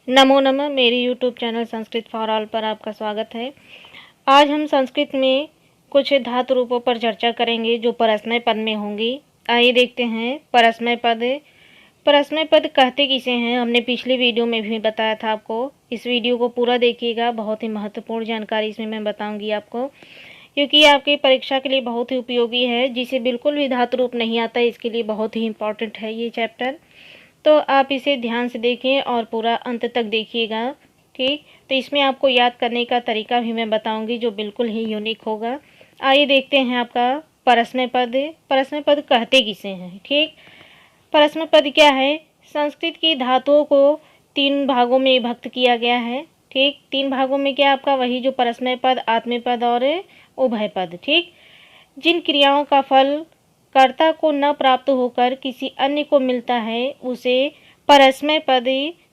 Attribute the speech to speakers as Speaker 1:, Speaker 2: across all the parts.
Speaker 1: नमो नमः। मेरी YouTube channel Sanskrit for all पर आपका स्वागत है। आज हम संस्कृत में कुछ धातु रूपों पर चर्चा करेंगे जो परस्मय पद में होंगी। आइए देखते हैं परस्मय पद। परस्मय पद कहते किसे हैं, हमने पिछले वीडियो में भी बताया था आपको। इस वीडियो को पूरा देखिएगा, बहुत ही महत्वपूर्ण जानकारी इसमें मैं बताऊंगी आपको, क्योंकि ये आपकी परीक्षा के लिए बहुत ही उपयोगी है। जिसे बिल्कुल भी धातु रूप नहीं आता है, इसके लिए बहुत ही इम्पोर्टेंट है ये चैप्टर। तो आप इसे ध्यान से देखें और पूरा अंत तक देखिएगा, ठीक। तो इसमें आपको याद करने का तरीका भी मैं बताऊंगी जो बिल्कुल ही यूनिक होगा। आइए देखते हैं आपका परस्मय पद। परस्मय पद कहते किसे हैं, ठीक। परस्मय पद क्या है? संस्कृत की धातुओं को 3 भागों में विभक्त किया गया है, ठीक। 3 भागों में क्या आपका वही जो परस्मय पद, आत्मनेपद पद और उभय पद, ठीक। जिन क्रियाओं का फल कर्ता को न प्राप्त होकर किसी अन्य को मिलता है उसे परस्मय पद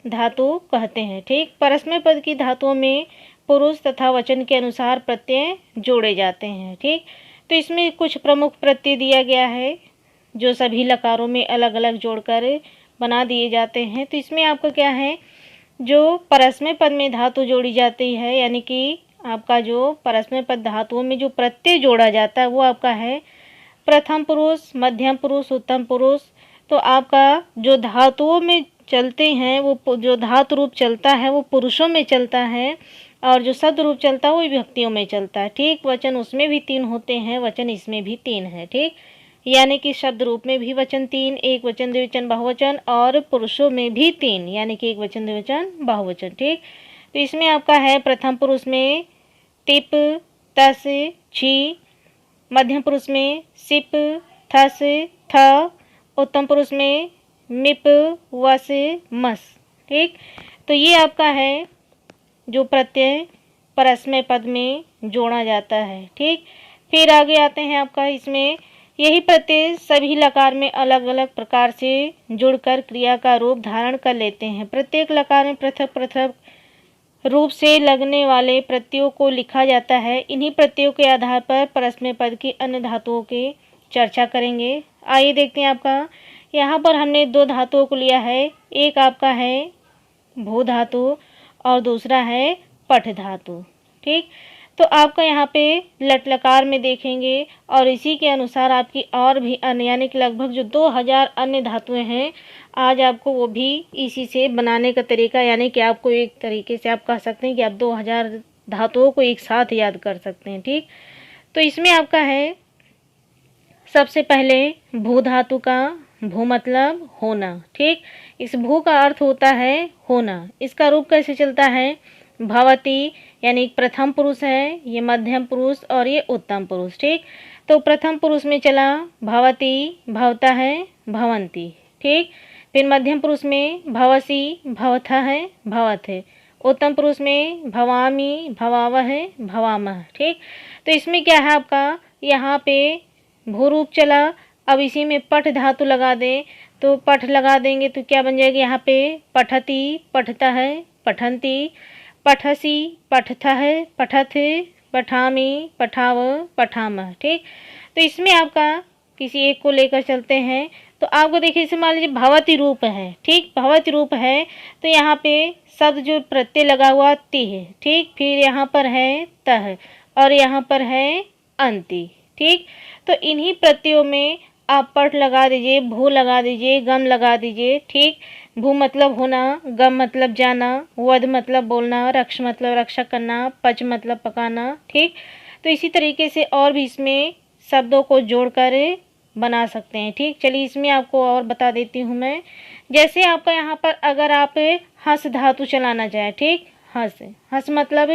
Speaker 1: धातु कहते हैं, ठीक। परस्मय पद की धातुओं में पुरुष तथा वचन के अनुसार प्रत्यय जोड़े जाते हैं, ठीक। तो इसमें कुछ प्रमुख प्रत्यय दिया गया है जो सभी लकारों में अलग अलग जोड़कर बना दिए जाते हैं। तो इसमें आपका क्या है, जो परस्मय पद में धातु जोड़ी जाती है, यानी कि आपका जो परस्मय पद धातुओं में जो प्रत्यय जोड़ा जाता है वो आपका है प्रथम पुरुष, मध्यम पुरुष, उत्तम पुरुष। तो आपका जो धातुओं में चलते हैं वो जो धातु रूप चलता है वो पुरुषों में चलता है, और जो शब्द रूप चलता है वो विभक्तियों में चलता है, ठीक। वचन उसमें भी 3 होते हैं, वचन इसमें भी 3 है, ठीक। यानी कि शब्द रूप में भी वचन 3, एक वचन द्विवचन बहुवचन, और पुरुषों में भी 3 यानी कि एक वचन द्विवचन बहुवचन, ठीक। तो इसमें आपका है प्रथम पुरुष में तिप, तस, छी। मध्यम पुरुष में सिप, थस, थ। उत्तम पुरुष में मिप, वस, मस, ठीक। तो ये आपका है जो प्रत्यय परस्मय पद में जोड़ा जाता है, ठीक। फिर आगे आते हैं आपका इसमें यही प्रत्यय सभी लकार में अलग अलग प्रकार से जुड़कर क्रिया का रूप धारण कर लेते हैं। प्रत्येक लकार में पृथक पृथक रूप से लगने वाले प्रत्ययों को लिखा जाता है। इन्हीं प्रत्ययों के आधार पर परस्मय पद की अन्य धातुओं की चर्चा करेंगे। आइए देखते हैं आपका यहाँ पर हमने 2 धातुओं को लिया है। एक आपका है भू धातु और दूसरा है पठ धातु, ठीक। तो आपका यहाँ पे लट लकार में देखेंगे और इसी के अनुसार आपकी और भी अन्य यानी कि लगभग जो 2000 अन्य धातुएं हैं, आज आपको वो भी इसी से बनाने का तरीका, यानी कि आपको एक तरीके से आप कह सकते हैं कि आप 2000 धातुओं को एक साथ याद कर सकते हैं, ठीक। तो इसमें आपका है सबसे पहले भू धातु का भू मतलब होना, ठीक। इस भू का अर्थ होता है होना। इसका रूप कैसे चलता है, भवती, यानी प्रथम पुरुष है, ये मध्यम पुरुष और ये उत्तम पुरुष, ठीक। तो प्रथम पुरुष में चला भवती, भवता है, भवंती, ठीक। फिर मध्यम पुरुष में भवसी, भवथा है, भवत है। उत्तम पुरुष में भवामी, भवावह है, भवामह, ठीक। तो इसमें क्या है आपका यहाँ पे भू रूप चला। अब इसी में पठ धातु लगा दें, तो पठ लगा देंगे तो क्या बन जाएगा यहाँ पे पठती, पठता है, पठंती, पठसी, पठथा है, पठथ, पठामी, पठाव, पठामह, ठीक। तो इसमें आपका किसी एक को लेकर चलते हैं। तो आपको देखिए इसे मान लीजिए भवती रूप है, ठीक। भवती रूप है तो यहाँ पे शब्द जो प्रत्यय लगा हुआ ति है, ठीक। फिर यहाँ पर है तह और यहाँ पर है अंति, ठीक। तो इन्हीं प्रत्ययों में आप पठ लगा दीजिए, भू लगा दीजिए, गम लगा दीजिए, ठीक। भू मतलब होना, गम मतलब जाना, वध मतलब बोलना, रक्ष मतलब रक्षा करना, पच मतलब पकाना, ठीक। तो इसी तरीके से और भी इसमें शब्दों को जोड़कर बना सकते हैं, ठीक। चलिए इसमें आपको और बता देती हूँ मैं। जैसे आपका यहाँ पर अगर आप हंस धातु चलाना चाहें, ठीक। हंस, हंस मतलब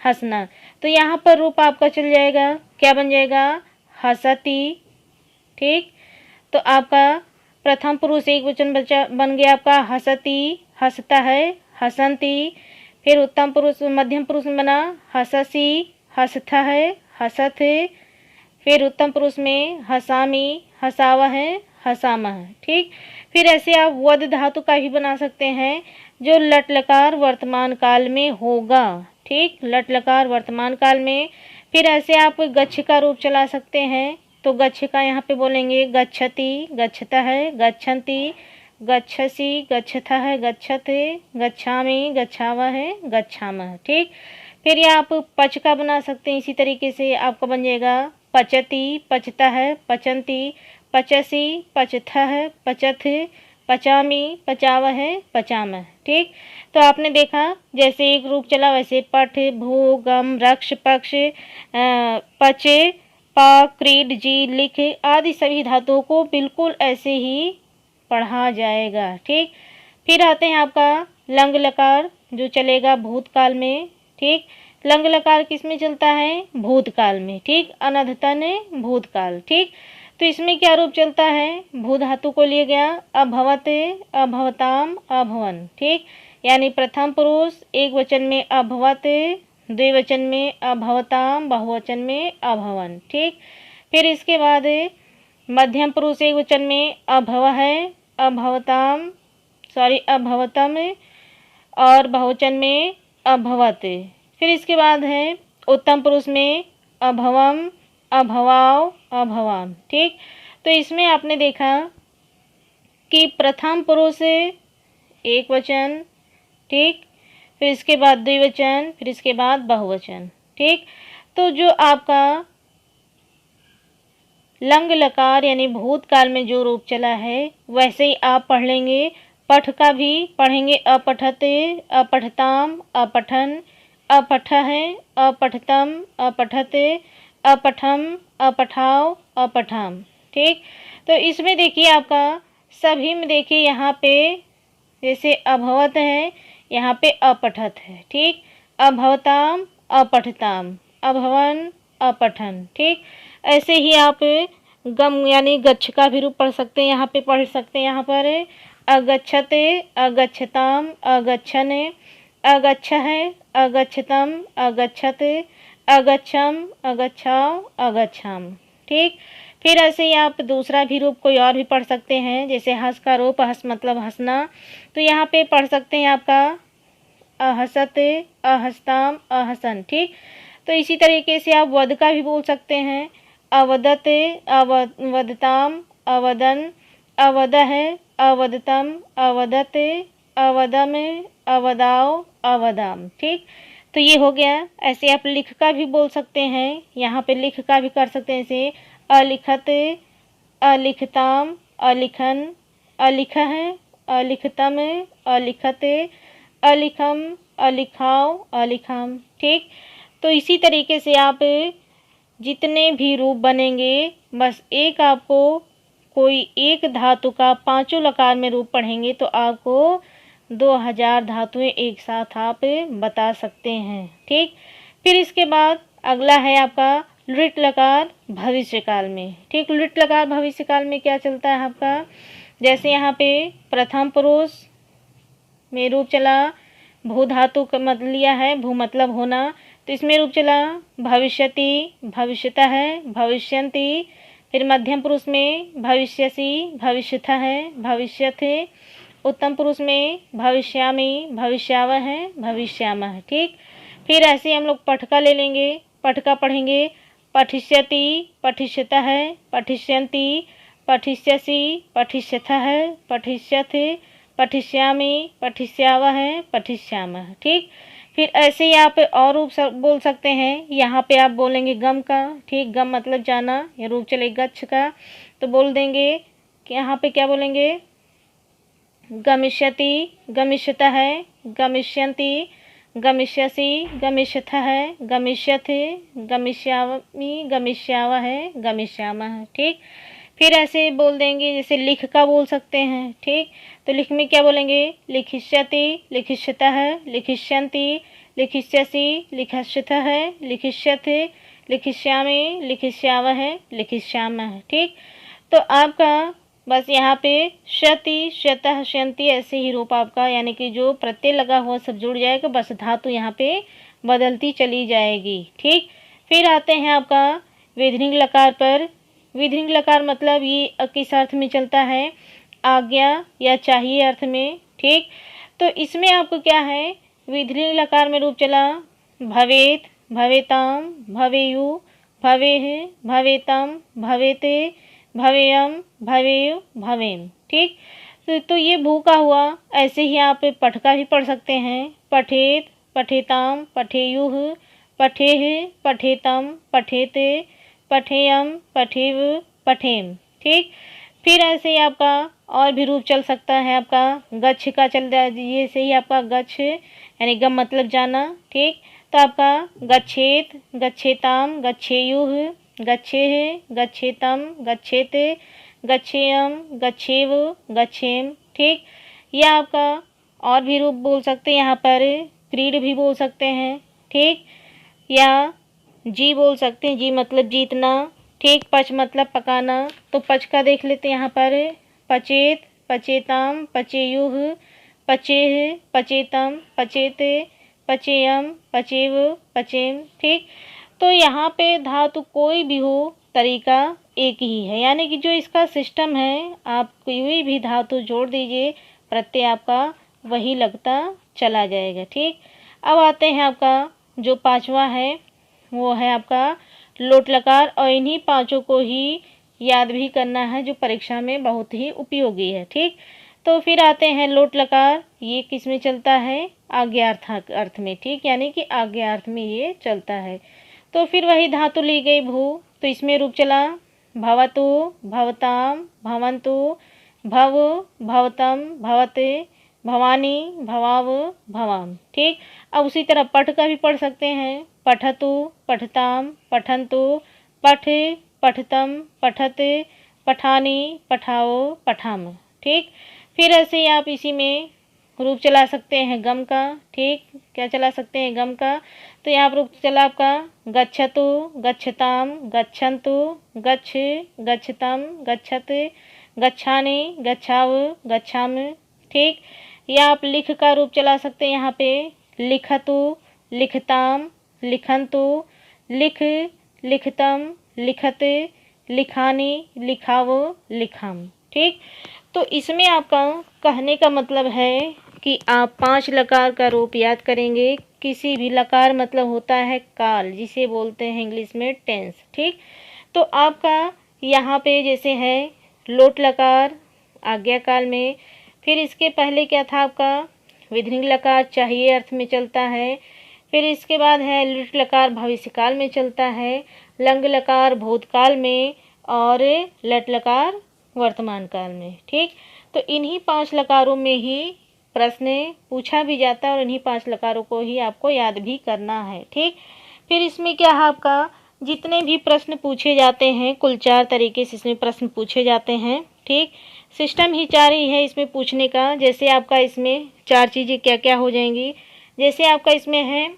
Speaker 1: हंसना, तो यहाँ पर रूप आपका चल जाएगा, क्या बन जाएगा हंसती, ठीक। तो आपका प्रथम पुरुष एक वचन बन गया आपका हंसती, हंसता है, हंसंती। फिर उत्तम पुरुष मध्यम पुरुष में बना हंससी, हंसथा है, हंसथ। फिर उत्तम पुरुष में हंसामी, हंसावा है, हंसामा है, ठीक। फिर ऐसे आप वध धातु का भी बना सकते हैं जो लट लकार वर्तमान काल में होगा, ठीक। लट लकार वर्तमान काल में। फिर ऐसे आप गच्छ का रूप चला सकते हैं, तो गच्छ का यहाँ पे बोलेंगे गच्छति, गच्छता है, गच्छन्ति, गच्छसि, गच्छथः, गच्छते, गच्छामि, गच्छावः, गच्छामः। ठीक, फिर ये आप पच का बना सकते हैं। इसी तरीके से आपका बन जाएगा पचति, पचतः, पचन्ति, पचसि, पचथः, पचथ, पचामि, पचावः, पचामः। ठीक, तो आपने देखा जैसे एक रूप चला वैसे पठ, भू, गम, रक्ष, पक्ष, पच, पा, क्रीड, जी, लिख आदि सभी धातुओं को बिल्कुल ऐसे ही पढ़ा जाएगा। ठीक, फिर आते हैं आपका लंग लकार जो चलेगा भूतकाल में। ठीक, लंग लकार किस में चलता है? भूतकाल में। ठीक, अनधतन भूतकाल। ठीक, तो इसमें क्या रूप चलता है? भू धातु को लिए गया अभवत, अभवताम, अभवन। ठीक, यानी प्रथम पुरुष एक वचन में अभवत, द्विवचन में अभवताम, बहुवचन में अभवन। ठीक, फिर इसके बाद मध्यम पुरुष एक वचन में अभव है, अभवताम अभवतम, और बहुवचन में अभवत। फिर इसके बाद है उत्तम पुरुष में अभवम, अभवाव, अभवाम। ठीक, तो इसमें आपने देखा कि प्रथम पुरुष एक वचन, ठीक, फिर इसके बाद द्विवचन, फिर इसके बाद बहुवचन। ठीक, तो जो आपका लंग लकार यानी भूतकाल में जो रूप चला है वैसे ही आप पढ़ लेंगे। पठ का भी पढ़ेंगे अपठते, अपठताम, अपठन, अपठः, अपठतम, अपठते, अपठम, अपठाव, अपठाम। ठीक, तो इसमें देखिए आपका सभी में देखिए यहाँ पे जैसे अभवत है, यहाँ पे अपठत है। ठीक, अभवताम, अपठताम, अभवन, अपठन। ठीक, ऐसे ही आप गम यानी गच्छ का भी रूप पढ़ सकते हैं। यहाँ पे पढ़ सकते हैं, यहाँ पर अगच्छते, अगच्छताम, अगच्छन, अगच्छः, अगच्छतम, अगच्छत, अगच्छम, अगच्छाव, अगच्छाम। ठीक, फिर ऐसे ही आप दूसरा भी रूप कोई और भी पढ़ सकते हैं, जैसे हंस का रूप, हंस मतलब हंसना, तो यहाँ पे पढ़ सकते हैं आपका अहसत, अहस्ताम, अहसन। ठीक, तो इसी तरीके से आप वद का भी बोल सकते हैं, अवदत, अवदताम, अवदन, अवदह, अवदतम, अवदत, अवदम, अवदाव, अवदाम। ठीक, तो ये हो गया। ऐसे आप लिख का भी बोल सकते हैं, यहाँ पे लिख का भी कर सकते हैं, जैसे अलिखत, अलिखताम, अलिखन, अलिखः, अलिखतम, अलिखत, अलिखम, अलिखाव, अलिखम। ठीक, तो इसी तरीके से आप जितने भी रूप बनेंगे बस एक आपको कोई एक धातु का पांचों लकार में रूप पढ़ेंगे तो आपको 2000 धातुएं एक साथ आप बता सकते हैं। ठीक, फिर इसके बाद अगला है आपका लृट लकार भविष्यकाल में। ठीक, लृट लकार भविष्यकाल में क्या चलता है आपका, जैसे यहाँ पे प्रथम पुरुष में रूप चला भू धातु का मतलब लिया है, भू मतलब होना, तो इसमें रूप चला भविष्यति, भविष्यतः, भविष्यन्ति। फिर मध्यम पुरुष में भविष्यसि, भविष्यथः, भविष्यथे। उत्तम पुरुष में भविष्यामि, भविष्यावः, भविष्यामः। ठीक, फिर ऐसे हम लोग पठ का ले लेंगे, पठ का पढ़ेंगे पठिष्यति, पठिष्यतः, पठिष्यन्ति, पठिष्यसि, पठिष्यथः, पठिष्यथे, पठिष्यामि, पठिष्यावः, पठिष्यामः। ठीक, फिर ऐसे ही आप और रूप बोल सकते हैं। यहाँ पे आप बोलेंगे गम का। ठीक, गम मतलब जाना, या रूप चले गच्छ का, तो बोल देंगे कि यहाँ पे क्या बोलेंगे, गमिष्यति, गमिष्यतः, गमिष्यन्ति, गमिष्यसि, गमिष्यथः, गमिष्यथे, गमिष्यामि, गमिष्यावः, गमिष्यामः। ठीक, फिर ऐसे बोल देंगे जैसे लिख का बोल सकते हैं। ठीक, तो लिख में क्या बोलेंगे, लिखिष्यति, लिखिष्यतः, लिखिष्यन्ति, लिखिष्यसि, लिखिष्यथः, लिखिष्यथे, लिखिष्यामि, लिखिष्यावः, लिखिष्यामः। ठीक, तो आपका बस यहाँ पे शति, शतः, शन्ति ऐसे ही रूप आपका यानी कि जो प्रत्यय लगा हुआ सब जुड़ जाएगा, बस धातु यहाँ पे बदलती चली जाएगी। ठीक, फिर आते हैं आपका विधिलिंग लकार पर। विधिलिंग लकार मतलब ये किस अर्थ में चलता है, आज्ञा या चाहिए अर्थ में। ठीक, तो इसमें आपको क्या है, विधिलिंग लकार में रूप चला भवेत, भवेताम, भवेयु, भवेः, भवेतम, भवेते, भवेयम, भवेयु, भवेम। ठीक, तो ये भू का हुआ। ऐसे ही आप पठ का भी पढ़ सकते हैं। पठेत, पठेताम, पठेयुः, पठेः, पठेतम, पठेते, पठेयम, पठेव, पठेम। ठीक। फिर ऐसे ही आपका और भी रूप चल सकता है। आपका गच्छ का चल ये से ही आपका गच्छ यानी गम मतलब जाना। ठीक। तो आपका गच्छेत, गच्छेताम, गच्छेयुः, गच्छेः, गच्छेतम, गच्छेते, गच्छेयम, गच्छेव, गच्छेम। ठीक। यह आपका और भी रूप बोल सकते हैं। यहाँ पर क्रीड भी बोल सकते हैं। ठीक। या जी बोल सकते हैं। जी मतलब जीतना। ठीक। पच मतलब पकाना। तो पच का देख लेते हैं यहाँ पर। पचेत, पचेताम, पचेयुः, पचेः, पचेतम, पचेते, पचेयम, पचेव, पचेम। ठीक। तो यहाँ पे धातु कोई भी हो, तरीका एक ही है, यानी कि जो इसका सिस्टम है, आप कोई भी धातु जोड़ दीजिए, प्रत्यय आपका वही लगता चला जाएगा। ठीक। अब आते हैं आपका जो पांचवा है, वो है आपका लोट लकार, और इन्हीं पांचों को ही याद भी करना है, जो परीक्षा में बहुत ही उपयोगी है। ठीक। तो फिर आते हैं लोट लकार। ये किस में चलता है? आज्ञार्थ अर्थ में। ठीक। यानी कि आज्ञार्थ में ये चलता है। तो फिर वही धातु ली गई भू, तो इसमें रूप चला भवतु, भवताम, भवन्तु, भव, भवतम, भवते, भवानी, भवाव, भवाम। ठीक। अब उसी तरह पठ का भी पढ़ सकते हैं। पठतु, पठताम, पठन्तु, पठ, पठतम, पठते, पठानी, पठाओ, पठाम। ठीक। फिर ऐसे ही आप इसी में रूप चला सकते हैं गम का। ठीक। क्या चला सकते हैं? गम का। तो यहाँ पर रूप चला आपका गच्छतु, गच्छताम, गच्छन्तु, गच्छ, गच्छतम, गच्छत, गच्छानि, गच्छाव, गच्छाम। ठीक। या आप लिख का रूप चला सकते हैं यहाँ पे। लिखतु, लिखताम, लिखन्तु, लिख, लिखतम, लिखत, लिखानी, लिखाव, लिखाम। ठीक। तो इसमें आपका कहने का मतलब है कि आप 5 लकार का रूप याद करेंगे। किसी भी लकार मतलब होता है काल, जिसे बोलते हैं इंग्लिश में टेंस। ठीक। तो आपका यहाँ पे जैसे है लोट लकार आज्ञा काल में, फिर इसके पहले क्या था आपका विधिलिंग लकार चाहिए अर्थ में चलता है, फिर इसके बाद है लिट लकार भविष्यकाल में चलता है, लंग लकार भूतकाल में, और लट लकार वर्तमान काल में। ठीक। तो इन्हीं 5 लकारों में ही प्रश्न पूछा भी जाता है, और इन्हीं 5 लकारों को ही आपको याद भी करना है। ठीक। फिर इसमें क्या है आपका जितने भी प्रश्न पूछे जाते हैं, कुल 4 तरीके से इसमें प्रश्न पूछे जाते हैं। ठीक। सिस्टम ही 4 ही है इसमें पूछने का। जैसे आपका इसमें 4 चीज़ें क्या क्या हो जाएंगी। जैसे आपका इसमें है,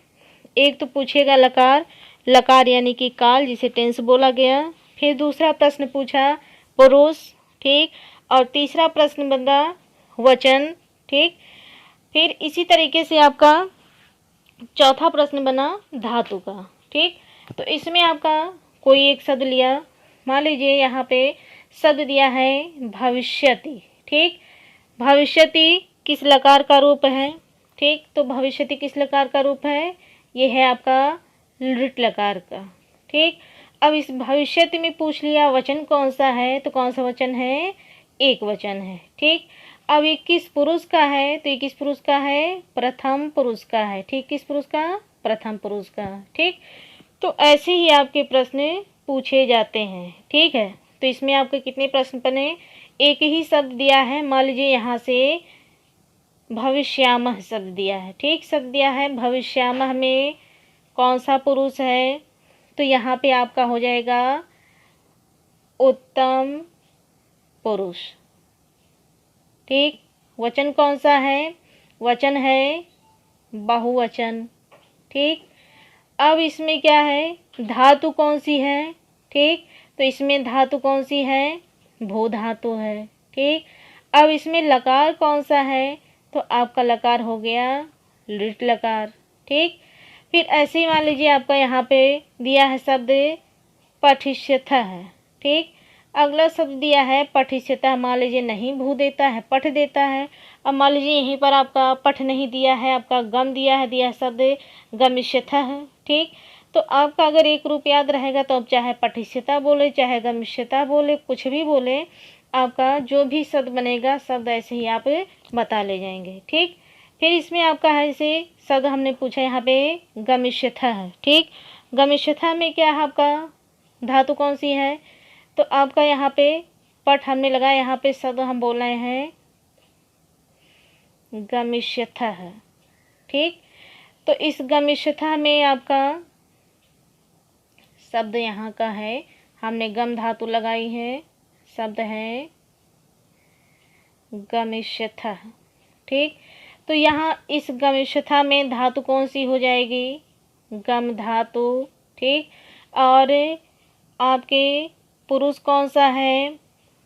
Speaker 1: एक तो पूछेगा लकार, लकार यानी कि काल, जिसे टेंस बोला गया। फिर दूसरा प्रश्न पूछा पुरुष। ठीक। और तीसरा प्रश्न बना वचन। ठीक। फिर इसी तरीके से आपका चौथा प्रश्न बना धातु का। ठीक। तो इसमें आपका कोई एक शब्द लिया, मान लीजिए यहाँ पे शब्द दिया है भविष्यति। ठीक। भविष्यति किस लकार का रूप है? ठीक। तो भविष्यति किस लकार का रूप है? ये है आपका लृट लकार का। ठीक। अब इस भविष्यति में पूछ लिया वचन कौन सा है, तो कौन सा वचन है? एक वचन है। ठीक। अब ये किस पुरुष का है? तो ये किस पुरुष का है? प्रथम पुरुष का है। ठीक। किस पुरुष का? प्रथम पुरुष का। ठीक। तो ऐसे ही आपके प्रश्न पूछे जाते हैं। ठीक है। तो इसमें आपके कितने प्रश्न बने? एक ही शब्द दिया है, मान लीजिए यहाँ से भविष्यामह शब्द दिया है। ठीक। शब्द दिया है भविष्यामह में कौन सा पुरुष है? तो यहाँ पे आपका हो जाएगा उत्तम पुरुष। ठीक। वचन कौन सा है? वचन है बहुवचन। ठीक। अब इसमें क्या है? धातु कौन सी है? ठीक। तो इसमें धातु कौन सी है? भू धातु है। ठीक। अब इसमें लकार कौन सा है? तो आपका लकार हो गया लिट लकार। ठीक। फिर ऐसे ही मान लीजिए आपका यहाँ पे दिया है शब्द पठिष्यथ है। ठीक। अगला शब्द दिया है पठिष्यथा, मान लीजिए नहीं भू देता है, पठ देता है। अब मान लीजिए यहीं पर आपका पठ नहीं दिया है, आपका गम दिया है शब्द गमिष्यथा है। ठीक। तो आपका अगर एक रूप याद रहेगा तो आप चाहे पठिष्यता बोले, चाहे गमिष्यता बोले, कुछ भी बोले, आपका जो भी शब्द बनेगा शब्द ऐसे ही आप बता ले जाएंगे। ठीक, फिर इसमें आपका है जैसे शब्द हमने पूछा यहाँ पे गमिष्यथः। ठीक, गमिष्यथः में क्या है आपका धातु कौन सी है, तो आपका यहाँ पे पट हमने लगाया, यहाँ पे शब्द हम बोल रहे हैं गमिष्यथः। ठीक, तो इस गमिष्यथः में आपका शब्द यहाँ का है, हमने गम धातु लगाई है, शब्द है गमिष्यथः। ठीक, तो यहाँ इस गमिष्यथः में धातु कौन सी हो जाएगी, गम धातु। ठीक, और आपके पुरुष कौन सा है,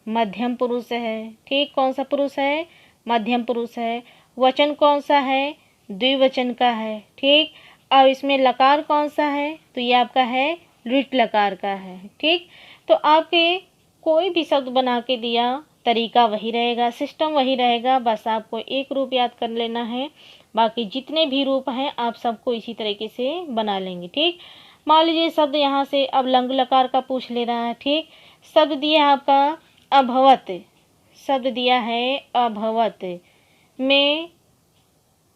Speaker 1: मध्यम पुरुष है। ठीक, कौन सा पुरुष है, मध्यम पुरुष है। वचन कौन सा है, द्विवचन का है। ठीक, अब इसमें लकार कौन सा है, तो ये आपका है लिट लकार का है। ठीक, तो आपके कोई भी शब्द बना के दिया, तरीका वही रहेगा, सिस्टम वही रहेगा, बस आपको एक रूप याद कर लेना है, बाकी जितने भी रूप हैं आप सबको इसी तरीके से बना लेंगे। ठीक, मान लीजिए शब्द यहाँ से अब लंग लकार का पूछ ले रहा है। ठीक, शब्द दिया है आपका अभवत, शब्द दिया है अभवत में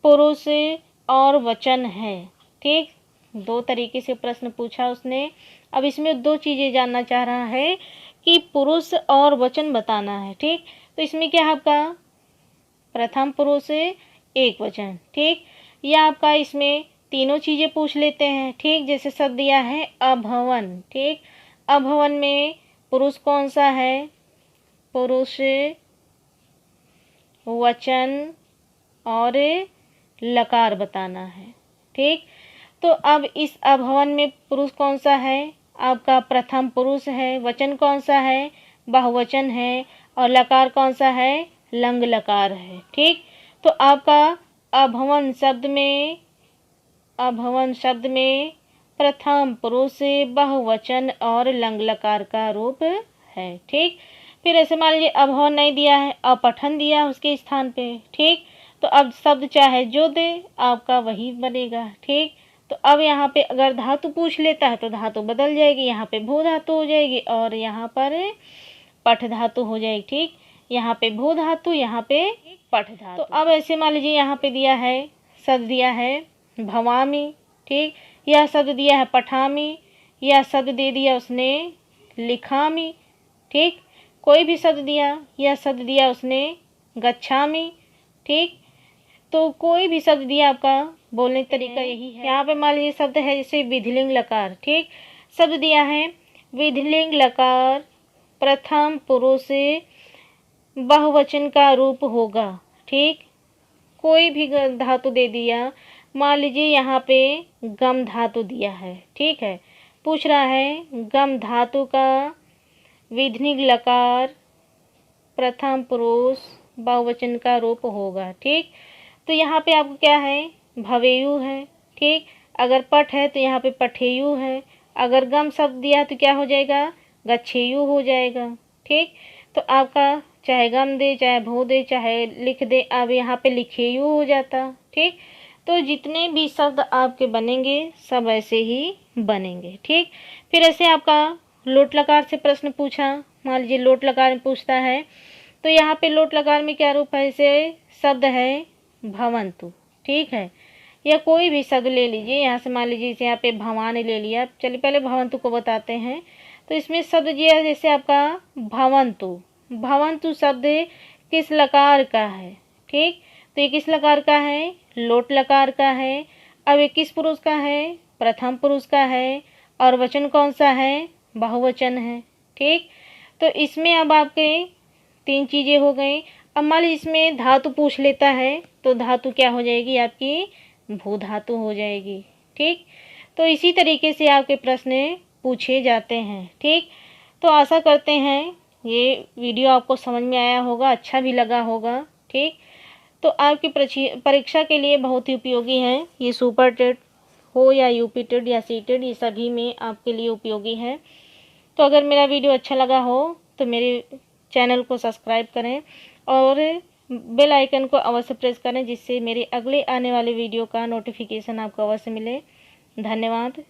Speaker 1: पुरुष और वचन है। ठीक, दो तरीके से प्रश्न पूछा उसने। अब इसमें दो चीज़ें जानना चाह रहा है कि पुरुष और वचन बताना है। ठीक, तो इसमें क्या है आपका प्रथम पुरुष एक वचन। ठीक, या आपका इसमें तीनों चीज़ें पूछ लेते हैं। ठीक, जैसे शब्द दिया है अभवन। ठीक, अभवन में पुरुष कौन सा है, पुरुष, वचन और लकार बताना है। ठीक, तो अब इस अभवन में पुरुष कौन सा है, आपका प्रथम पुरुष है। वचन कौन सा है, बहुवचन है। और लकार कौन सा है, लंग लकार है। ठीक, तो आपका अभवन शब्द में प्रथम पुरुष, बहुवचन और लंग लकार का रूप है। ठीक, फिर ऐसे मान लीजिए अभवन नहीं दिया है, अपठन दिया है उसके स्थान पे। ठीक, तो अब शब्द चाहे जो दे आपका वही बनेगा। ठीक, तो अब यहाँ पे अगर धातु पूछ लेता है तो धातु बदल जाएगी, यहाँ पे भू धातु हो जाएगी और यहाँ पर पठ धातु हो जाएगी। ठीक, यहाँ पे भू धातु, यहाँ पे पठ धातु। तो अब ऐसे मान लीजिए यहाँ पे दिया है, शब्द दिया है भवामी। ठीक, यह शब्द दिया है पठामी, यह शब्द दे दिया उसने लिखामी। ठीक, कोई भी शब्द दिया, यह शब्द दिया उसने गच्छामी। ठीक, तो कोई भी शब्द दिया आपका बोलने का तरीका यही है। यहाँ पे मान लीजिए शब्द है जैसे विधिलिंग लकार। ठीक, शब्द दिया है विधिलिंग लकार प्रथम पुरुष बहुवचन का रूप होगा। ठीक, कोई भी धातु दे दिया, मान लीजिए यहाँ पे गम धातु दिया है। ठीक है, पूछ रहा है गम धातु का विधिलिंग लकार प्रथम पुरुष बहुवचन का रूप होगा। ठीक, तो यहाँ पे आपको क्या है, भवेयु है। ठीक, अगर पठ है तो यहाँ पे पठेयु है। अगर गम शब्द दिया तो क्या हो जाएगा, गच्छेयु हो जाएगा। ठीक, तो आपका चाहे गम दे, चाहे भू दे, चाहे लिख दे, अब यहाँ पे लिखेयु हो जाता। ठीक, तो जितने भी शब्द आपके बनेंगे सब ऐसे ही बनेंगे। ठीक, फिर ऐसे आपका लोट लकार से प्रश्न पूछा, मान लीजिए लोट लकार में पूछता है, तो यहाँ पे लोट लकार में क्या रूप है, इसे शब्द है भवंतु। ठीक है, या कोई भी शब्द ले लीजिए, यहाँ से मान लीजिए यहाँ पे भवान ले लिया। चलिए पहले भवंतु को बताते हैं। तो इसमें शब्द जो है जैसे आपका भवंतु, भवंतु शब्द किस लकार का है। ठीक, तो ये किस लकार का है, लोट लकार का है। अब ये किस पुरुष का है, प्रथम पुरुष का है। और वचन कौन सा है, बहुवचन है। ठीक, तो इसमें अब आपके तीन चीज़ें हो गई। अब मान लीजिए इसमें धातु पूछ लेता है तो धातु क्या हो जाएगी, आपकी भू धातु हो जाएगी। ठीक, तो इसी तरीके से आपके प्रश्न पूछे जाते हैं। ठीक, तो आशा करते हैं ये वीडियो आपको समझ में आया होगा, अच्छा भी लगा होगा। ठीक, तो आपकी परीक्षा के लिए बहुत ही उपयोगी है ये। सुपर टेट हो या यूपी टेट या सी टेट, ये सभी में आपके लिए उपयोगी है। तो अगर मेरा वीडियो अच्छा लगा हो तो मेरे चैनल को सब्सक्राइब करें और बेल आइकन को अवश्य प्रेस करें, जिससे मेरे अगले आने वाले वीडियो का नोटिफिकेशन आपको अवश्य मिले। धन्यवाद।